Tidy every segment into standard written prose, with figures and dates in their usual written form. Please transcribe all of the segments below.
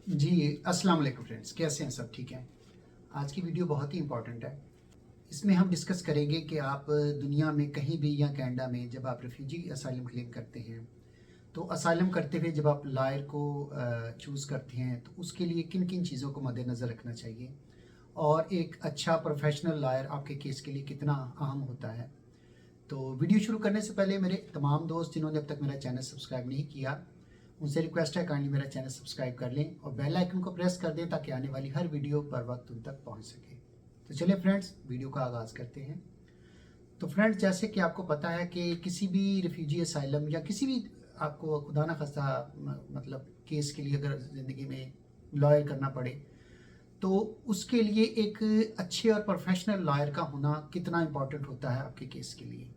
जी, अस्सलाम वालेकुम फ्रेंड्स, कैसे हैं सब? ठीक हैं। आज की वीडियो बहुत ही इम्पोर्टेंट है। इसमें हम डिस्कस करेंगे कि आप दुनिया में कहीं भी या कनाडा में जब आप रेफ्यूजी असाइलम क्लेम करते हैं, तो असाइलम करते हुए जब आप लॉयर को चूज़ करते हैं, तो उसके लिए किन किन चीज़ों को मद्देनज़र रखना चाहिए और एक अच्छा प्रोफेशनल लॉयर आपके केस के लिए कितना अहम होता है। तो वीडियो शुरू करने से पहले मेरे तमाम दोस्त जिन्होंने अब तक मेरा चैनल सब्सक्राइब नहीं किया, उनसे रिक्वेस्ट है काइंडली मेरा चैनल सब्सक्राइब कर लें और बेल आइकन को प्रेस कर दें ताकि आने वाली हर वीडियो पर वक्त उन तक पहुंच सके। तो चलिए फ्रेंड्स, वीडियो का आगाज़ करते हैं। तो फ्रेंड्स, जैसे कि आपको पता है कि किसी भी रिफ्यूजी असाइलम या किसी भी आपको खुदा न खास्ता मतलब केस के लिए अगर ज़िंदगी में लॉयर करना पड़े, तो उसके लिए एक अच्छे और प्रोफेशनल लॉयर का होना कितना इम्पोर्टेंट होता है आपके केस के लिए।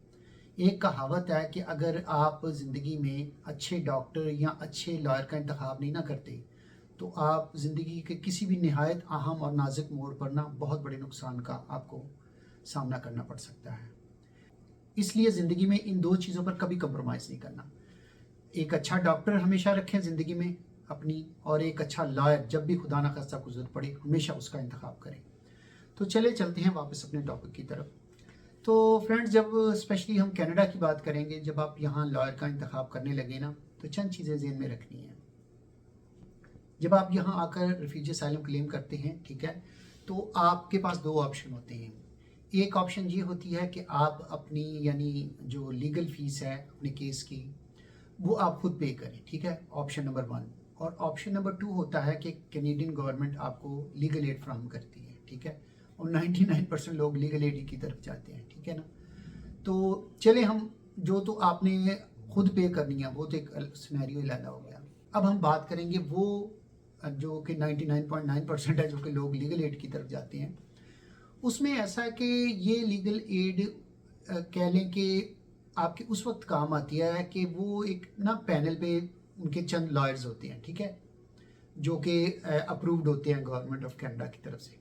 एक कहावत है कि अगर आप ज़िंदगी में अच्छे डॉक्टर या अच्छे लॉयर का इंतखाब नहीं ना करते, तो आप ज़िंदगी के किसी भी निहायत अहम और नाजुक मोड़ पर ना बहुत बड़े नुकसान का आपको सामना करना पड़ सकता है। इसलिए ज़िंदगी में इन दो चीज़ों पर कभी कंप्रोमाइज़ नहीं करना। एक अच्छा डॉक्टर हमेशा रखें ज़िंदगी में अपनी, और एक अच्छा लॉयर जब भी खुदा न खास्ता ज़रूरत पड़े हमेशा उसका इंतखाब करें। तो चले चलते हैं वापस अपने टॉपिक की तरफ। तो फ्रेंड्स, जब स्पेशली हम कनाडा की बात करेंगे, जब आप यहाँ लॉयर का इंतखाब करने लगे ना, तो चंद चीज़ें ज़हन में रखनी है। जब आप यहाँ आकर रिफ्यूजी असाइलम क्लेम करते हैं, ठीक है, तो आपके पास दो ऑप्शन होते हैं। एक ऑप्शन ये होती है कि आप अपनी यानी जो लीगल फीस है अपने केस की, वो आप खुद पे करें, ठीक है, ऑप्शन नंबर 1। और ऑप्शन नंबर 2 होता है कि कैनेडियन गवर्नमेंट आपको लीगल एड फ्राहम करती है, ठीक है, और 99% लोग लीगल एड की तरफ जाते हैं, ठीक है ना। तो चले हम जो तो आपने खुद पे करनी है वो तो एक सिनेरियो अलग हो गया। अब हम बात करेंगे वो जो कि 99.9% है जो कि लोग लीगल एड की तरफ जाते हैं। उसमें ऐसा है कि ये लीगल एड कह लें कि आपके उस वक्त काम आती है कि वो एक ना पैनल पे उनके चंद लॉयर्स होते हैं, ठीक है, जो कि अप्रूव्ड होते हैं गवर्नमेंट ऑफ कनाडा की तरफ से।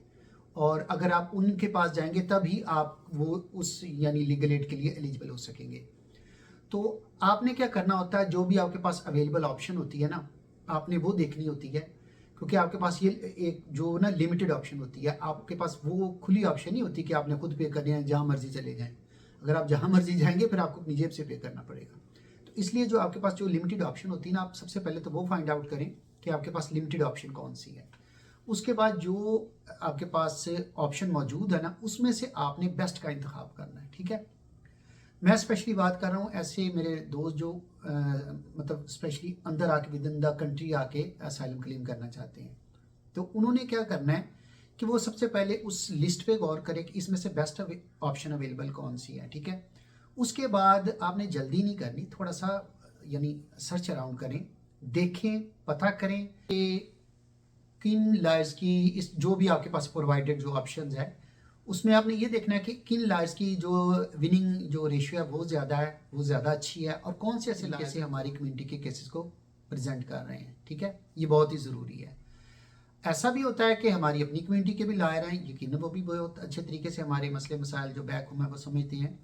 और अगर आप उनके पास जाएंगे तभी आप वो उस यानी लीगल एड के लिए एलिजिबल हो सकेंगे। तो आपने क्या करना होता है, जो भी आपके पास अवेलेबल ऑप्शन होती है ना, आपने वो देखनी होती है, क्योंकि आपके पास ये एक जो ना लिमिटेड ऑप्शन होती है, आपके पास वो खुली ऑप्शन नहीं होती कि आपने खुद पे करने हैं, जहाँ मर्जी चले जाएं। अगर आप जहाँ मर्जी जाएंगे फिर आपको अपनी जेब से पे करना पड़ेगा। तो इसलिए जो आपके पास जो लिमिटेड ऑप्शन होती है ना, आप सबसे पहले तो वो फाइंड आउट करें कि आपके पास लिमिटेड ऑप्शन कौन सी है। उसके बाद जो आपके पास ऑप्शन मौजूद है ना, उसमें से आपने बेस्ट का इंतखाब करना है, ठीक है। मैं स्पेशली बात कर रहा हूँ ऐसे मेरे दोस्त जो मतलब स्पेशली अंदर आके विद इन द कंट्री आके असाइलम क्लेम करना चाहते हैं। तो उन्होंने क्या करना है कि वो सबसे पहले उस लिस्ट पे गौर करें कि इसमें से बेस्ट ऑप्शन अवेलेबल कौन सी है, ठीक है। उसके बाद आपने जल्दी नहीं करनी, थोड़ा सा यानी सर्च अराउंड करें, देखें, पता करें कि किन लॉयर्स की इस जो भी आपके पास प्रोवाइडेड जो ऑप्शंस है उसमें आपने ये देखना है कि किन लॉयर्स की जो विनिंग जो रेशियो है वो ज़्यादा है, वो ज़्यादा अच्छी है, और कौन से ऐसे लॉयर्स हमारी कम्युनिटी के केसेस को प्रेजेंट कर रहे हैं, ठीक है। ये बहुत ही ज़रूरी है। ऐसा भी होता है कि हमारी अपनी कम्युनिटी के भी लॉयर हैं, यकीनन वो भी बहुत अच्छे तरीके से हमारे मसले मसाइल जो बैक होम है वो समझते हैं,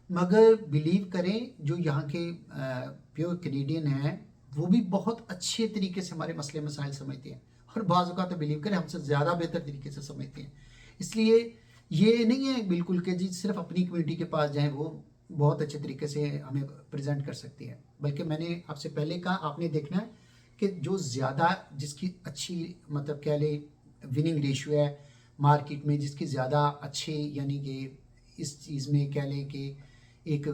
मगर बिलीव करें जो यहाँ के प्योर कैनेडियन हैं वो भी बहुत अच्छे तरीके से हमारे मसले मसाइल समझते हैं, और बाज़ औक़ात तो बिलीव करें हमसे ज़्यादा बेहतर तरीके से समझते हैं। इसलिए ये नहीं है बिल्कुल कि जी सिर्फ अपनी कम्युनिटी के पास जाएं वो बहुत अच्छे तरीके से हमें प्रेजेंट कर सकती है, बल्कि मैंने आपसे पहले कहा आपने देखना है कि जो ज़्यादा जिसकी अच्छी मतलब कह ले विनिंग रेशियो है मार्केट में, जिसकी ज़्यादा अच्छे यानी कि इस चीज़ में कह लें कि एक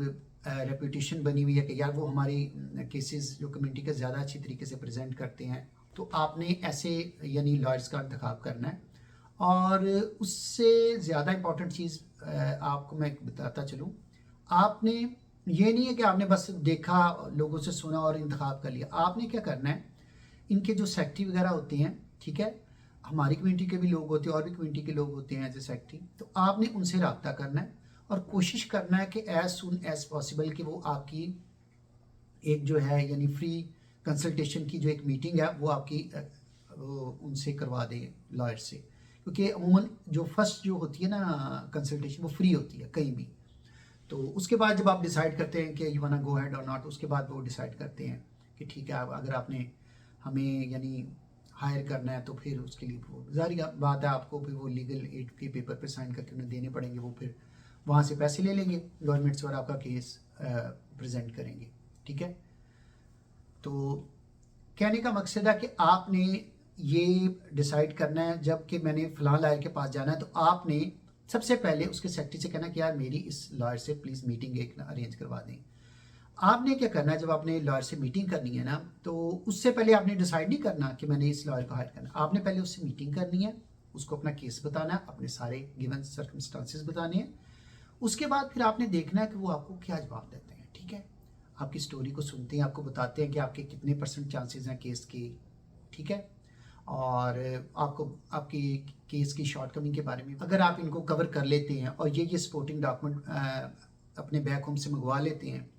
रेपुटेशन बनी हुई है कि यार वो हमारे केसेस जो कम्युनिटी के ज़्यादा अच्छी तरीके से प्रेजेंट करते हैं, तो आपने ऐसे यानी लॉयर्स का इंतखाब करना है। और उससे ज़्यादा इम्पॉर्टेंट चीज़ आपको मैं बताता चलूँ, आपने ये नहीं है कि आपने बस देखा, लोगों से सुना और इंतखाब कर लिया। आपने क्या करना है, इनके जो सेक्रेटरी वगैरह होते हैं, ठीक है, हमारी कम्युनिटी के भी लोग होते हैं और भी कम्युनिटी के लोग होते हैं एज ए सेक्रेटरी, तो आपने उनसे रब्ता करना है और कोशिश करना है कि एज़ सुन एज़ पॉसिबल कि वो आपकी एक जो है यानी फ्री कंसल्टेशन की जो एक मीटिंग है वो आपकी उनसे करवा दें लॉयर से, क्योंकि अमूमन जो फर्स्ट जो होती है ना कंसल्टेशन वो फ्री होती है कहीं भी। तो उसके बाद जब आप डिसाइड करते हैं कि यू वांट गो अहेड और नॉट, उसके बाद वो डिसाइड करते हैं कि ठीक है अगर आपने हमें यानी हायर करना है तो फिर उसके लिए वो ज़ाहिर बात है आपको फिर वो लीगल एड के पेपर पे साइन करके उन्हें देने पड़ेंगे, वो फिर वहाँ से पैसे ले लेंगे गवर्नमेंट से और आपका केस प्रेजेंट करेंगे, ठीक है। तो कहने का मकसद है कि आपने ये डिसाइड करना है जब कि मैंने फ़लाँ लॉयर के पास जाना है, तो आपने सबसे पहले उसके सेक्रेटरी से कहना कि यार मेरी इस लॉयर से प्लीज़ मीटिंग एक अरेंज करवा दें। आपने क्या करना है, जब आपने लॉयर से मीटिंग करनी है ना, तो उससे पहले आपने डिसाइड नहीं करना कि मैंने इस लॉयर को हायर करना। आपने पहले उससे मीटिंग करनी है, उसको अपना केस बताना है, अपने सारे गिवन सर्कमस्टांसेस बताने हैं। उसके बाद फिर आपने देखना है कि वो आपको क्या जवाब देते हैं, ठीक है। आपकी स्टोरी को सुनते हैं, आपको बताते हैं कि आपके कितने % चांसेस हैं केस के, ठीक है। और आपको आपकी केस की शॉर्ट कमिंग के बारे में अगर आप इनको कवर कर लेते हैं और ये सपोर्टिंग डॉक्यूमेंट अपने बैक होम से मंगवा लेते हैं,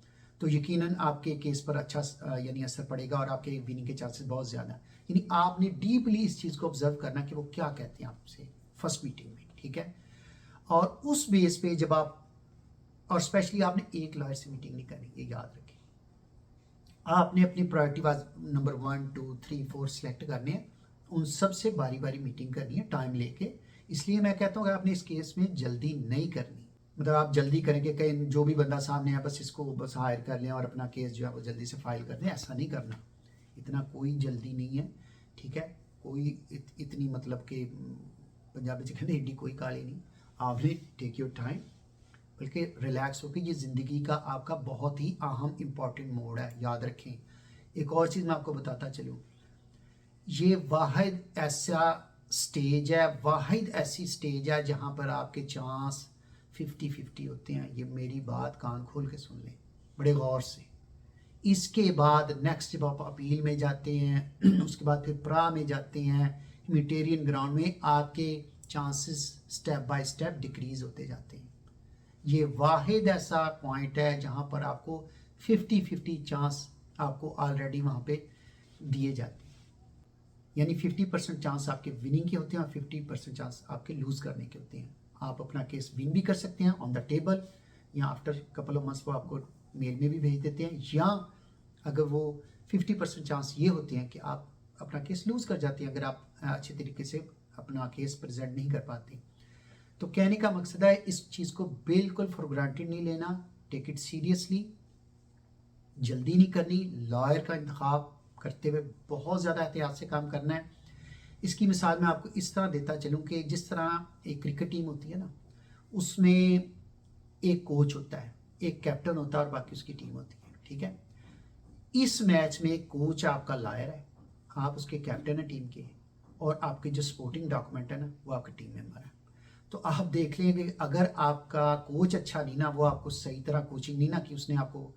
तो यकीनन आपके केस पर अच्छा यानी असर पड़ेगा और आपके विनिंग के चांसेस बहुत ज़्यादा हैं। यानी आपने डीपली इस चीज़ को ऑब्जर्व करना कि वो क्या कहते हैं आपसे फर्स्ट मीटिंग में, ठीक है। और उस बेस पे जब आप, और स्पेशली आपने एक लॉयर से मीटिंग नहीं करनी, ये याद रखें। आपने अपनी प्रायोरिटी वाइज नंबर 1, 2, 3, 4 सेलेक्ट करने हैं, उन सब से बारी बारी मीटिंग करनी है टाइम लेके। इसलिए मैं कहता हूँ कि आपने इस केस में जल्दी नहीं करनी, मतलब आप जल्दी करेंगे कहीं जो भी बंदा सामने है बस इसको बस हायर कर लें और अपना केस जो है वो जल्दी से फाइल कर दें, ऐसा नहीं करना। इतना कोई जल्दी नहीं है, ठीक है। कोई इतनी मतलब कि पंजाबी से कहते एडी कोई काली नहीं। आपने टेक योर टाइम, बल्कि रिलैक्स होकर, ये ज़िंदगी का आपका बहुत ही अहम इम्पॉर्टेंट मोड है, याद रखें। एक और चीज़ मैं आपको बताता चलूँ, ये वाहिद ऐसा स्टेज है, वाहिद ऐसी स्टेज है जहाँ पर आपके चांस 50-50 होते हैं। ये मेरी बात कान खोल के सुन लें बड़े गौर से। इसके बाद नेक्स्ट जब आप अपील में जाते हैं उसके बाद फिर प्रा में जाते हैं, ह्यूमैनिटेरियन ग्राउंड में, आपके chances step by step decrease होते जाते हैं। ये वाहिद ऐसा पॉइंट है जहाँ पर आपको 50-50 चांस आपको ऑलरेडी वहाँ पे दिए जाते हैं। यानी 50% चांस आपके विनिंग के होते हैं और 50% चांस आपके लूज़ करने के होते हैं। आप अपना केस विन भी कर सकते हैं ऑन द टेबल, या आफ्टर कपल ऑफ मंथ्स वो आपको मेल में भी भेज देते हैं, या अगर वो 50% चांस ये होते हैं कि आप अपना केस लूज़ कर जाते हैं अगर आप अच्छे तरीके से अपना केस प्रेजेंट नहीं कर पाते। तो कहने का मकसद है इस चीज़ को बिल्कुल फॉर ग्रांटेड नहीं लेना, टेक इट सीरियसली, जल्दी नहीं करनी। लॉयर का इंतखाब करते हुए बहुत ज़्यादा एहतियात से काम करना है। इसकी मिसाल मैं आपको इस तरह देता चलूँ कि जिस तरह एक क्रिकेट टीम होती है ना, उसमें एक कोच होता है, एक कैप्टन होता है और बाकी उसकी टीम होती है, ठीक है। इस मैच में कोच आपका लॉयर है, आप उसके कैप्टन है टीम के, और आपके जो सपोर्टिंग डॉक्यूमेंट है ना वो आपका टीम मेंबर है। तो आप देख लेंगे अगर आपका कोच अच्छा नहीं ना, वो आपको सही तरह कोचिंग नहीं ना कि उसने आपको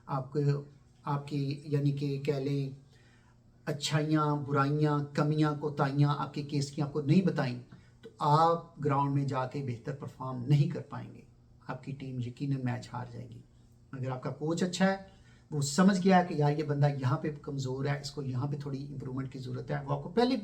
आपकी यानी कि कह लें अच्छाइयाँ, बुराइयाँ, कमियाँ, कोताहियाँ आपके केस की आपको नहीं बताई, तो आप ग्राउंड में जाके बेहतर परफॉर्म नहीं कर पाएंगे, आपकी टीम यकीनन मैच हार जाएगी। अगर आपका कोच अच्छा है, वो समझ गया है कि यार ये बंदा यहाँ पे कमज़ोर है, इसको यहाँ पे थोड़ी इंप्रूवमेंट की ज़रूरत है, वो आपको पहले,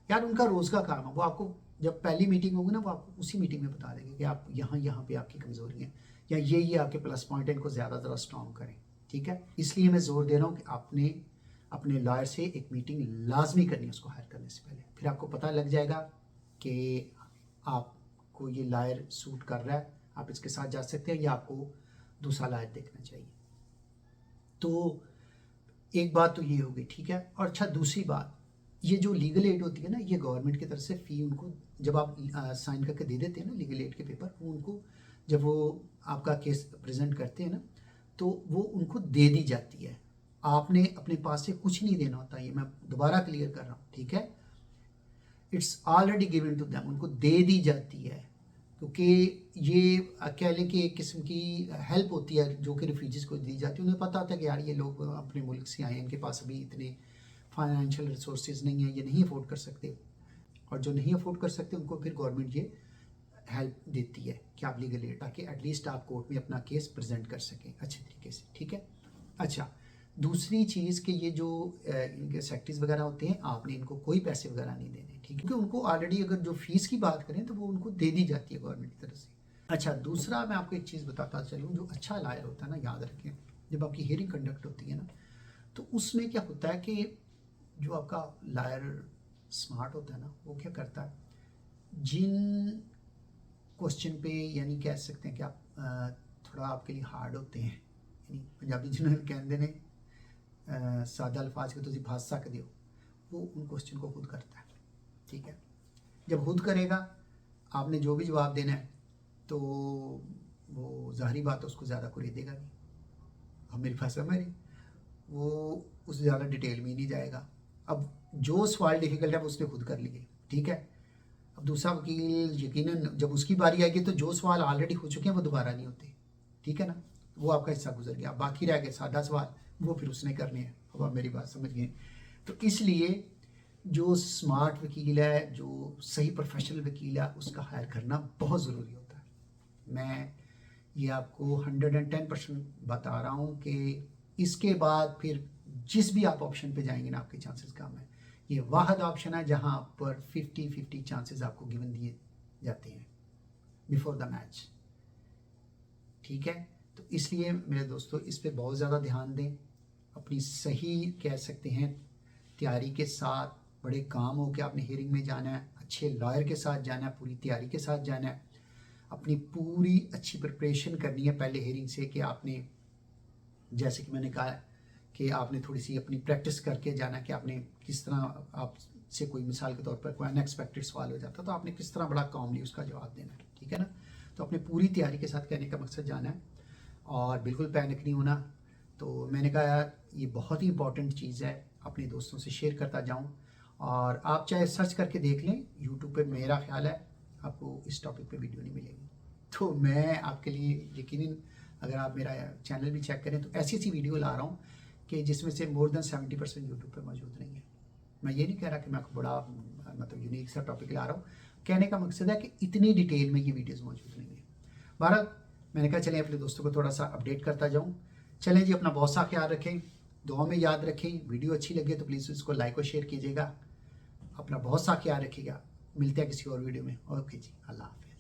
यार उनका रोज़ का काम है, वो आपको जब पहली मीटिंग होगी ना वो आपको उसी मीटिंग में बता देंगे कि आप यहाँ पे आपकी कमज़ोरी है या ये आपके प्लस पॉइंट है, इनको ज़्यादा स्ट्रॉन्ग करें, ठीक है। इसलिए मैं ज़ोर दे रहा हूँ कि आपने अपने लॉयर से एक मीटिंग लाजमी करनी है उसको हायर करने से पहले। फिर आपको पता लग जाएगा कि आपको ये लॉयर सूट कर रहा है, आप इसके साथ जा सकते हैं या आपको दूसरा लॉयर देखना चाहिए। तो एक बात तो ये हो गई, ठीक है। और अच्छा, दूसरी बात, ये जो लीगल एड होती है ना, ये गवर्नमेंट की तरफ से फ़ी उनको जब आप साइन करके दे देते हैं ना लीगल एड के पेपर, वो उनको जब वो आपका केस प्रेजेंट करते हैं ना, तो वो उनको दे दी जाती है। आपने अपने पास से कुछ नहीं देना होता, ये मैं दोबारा क्लियर कर रहा हूँ, ठीक है। It's already given to them, उनको दे दी जाती है, क्योंकि ये कह लें कि एक किस्म की हेल्प होती है जो कि रिफ्यूजीज़ को दी जाती है। उन्हें पता होता है कि यार ये लोग अपने मुल्क से आए हैं, इनके पास अभी इतने फाइनेंशियल रिसोर्सेज नहीं है, ये नहीं अफोर्ड कर सकते, और जो नहीं अफोर्ड कर सकते उनको फिर गवर्नमेंट ये हेल्प देती है कि आप लीगल एड, ताकि एटलीस्ट आप कोर्ट में अपना केस प्रेजेंट कर सकें अच्छे तरीके से, ठीक है। अच्छा, दूसरी चीज़ कि ये जो इनके सेक्रेटरीज वगैरह होते हैं, आपने इनको कोई पैसे वगैरह नहीं देने, ठीक है, क्योंकि उनको ऑलरेडी अगर जो फीस की बात करें तो वो उनको दे दी जाती है गवर्नमेंट की तरफ से। अच्छा, दूसरा मैं आपको एक चीज़ बताता चलूँ, जो अच्छा लॉयर होता है ना, याद रखें, जब आपकी हियरिंग कंडक्ट होती है ना, तो उसमें क्या होता है कि जो आपका लॉयर स्मार्ट होता है ना, वो क्या करता है, जिन क्वेश्चन पे यानी कह सकते हैं कि आप थोड़ा आपके लिए हार्ड होते हैं, यानी पंजाबी जिन्होंने कहते हैं सादा अल्फाज के तुम फस सकते हो, वो उन क्वेश्चन को खुद करता है। ठीक है, जब खुद करेगा आपने जो भी जवाब देना है तो वो ज़ाहरी बात है उसको ज़्यादा कुरेदेगा नहीं। अब मेरी बात समझ रही, वो उससे ज़्यादा डिटेल में ही नहीं जाएगा। अब जो सवाल डिफ़िकल्ट है वो उसने खुद कर लिए, ठीक है। अब दूसरा वकील यकीनन जब उसकी बारी आएगी तो जो सवाल ऑलरेडी हो चुके हैं वो दोबारा नहीं होते, ठीक है ना, वो आपका हिस्सा गुजर गया, बाकी रह गए सादा सवाल, वो फिर उसने करने हैं। अब आप मेरी बात समझ गए। तो इसलिए जो स्मार्ट वकील है, जो सही प्रोफेशनल वकील है, उसका हायर करना बहुत ज़रूरी होता है। मैं ये आपको 110% बता रहा हूँ कि इसके बाद फिर जिस भी आप ऑप्शन पे जाएंगे ना, आपके चांसेस कम है। ये वाहद ऑप्शन है जहाँ पर 50-50 चांसेस आपको गिवन दिए जाते हैं बिफोर द मैच, ठीक है। तो इसलिए मेरे दोस्तों इस पे बहुत ज़्यादा ध्यान दें, अपनी सही कह सकते हैं तैयारी के साथ, बड़े काम हो के आपने हियरिंग में जाना है, अच्छे लॉयर के साथ जाना है, पूरी तैयारी के साथ जाना है, अपनी पूरी अच्छी प्रिपरेशन करनी है पहले हियरिंग से, कि आपने जैसे कि मैंने कहा कि आपने थोड़ी सी अपनी प्रैक्टिस करके जाना, कि आपने किस तरह, आपसे कोई मिसाल के तौर पर कोई अनएक्सपेक्टेड सवाल हो जाता तो आपने किस तरह बड़ा कामली उसका जवाब देना है, ठीक है ना। तो अपने पूरी तैयारी के साथ कहने का मकसद जाना है और बिल्कुल पैनिक नहीं होना। तो मैंने कहा यार ये बहुत ही इंपॉर्टेंट चीज़ है, अपने दोस्तों से शेयर करता जाऊँ, और आप चाहे सर्च करके देख लें यूट्यूब पे, मेरा ख्याल है आपको इस टॉपिक पे वीडियो नहीं मिलेगी। तो मैं आपके लिए यकीनन, अगर आप मेरा चैनल भी चेक करें तो ऐसी वीडियो ला रहा हूँ कि जिसमें से मोर देन 70% यूट्यूब पे मौजूद नहीं है। मैं ये नहीं कह रहा कि मैं आपको बड़ा मतलब यूनिक सा टॉपिक ला रहा हूँ, कहने का मकसद है कि इतनी डिटेल में ये वीडियोज़ मौजूद नहीं है। बहरहाल मैंने कहा चलें अपने दोस्तों को थोड़ा सा अपडेट करता जाऊँ। चलें जी, अपना बहुत सा ख्याल रखें, दुआ में याद रखें। वीडियो अच्छी लगे तो प्लीज़ इसको लाइक और शेयर कीजिएगा। अपना बहुत सा ख्याल रखिएगा। मिलते हैं किसी और वीडियो में। ओके जी, अल्लाह हाफ़िज़।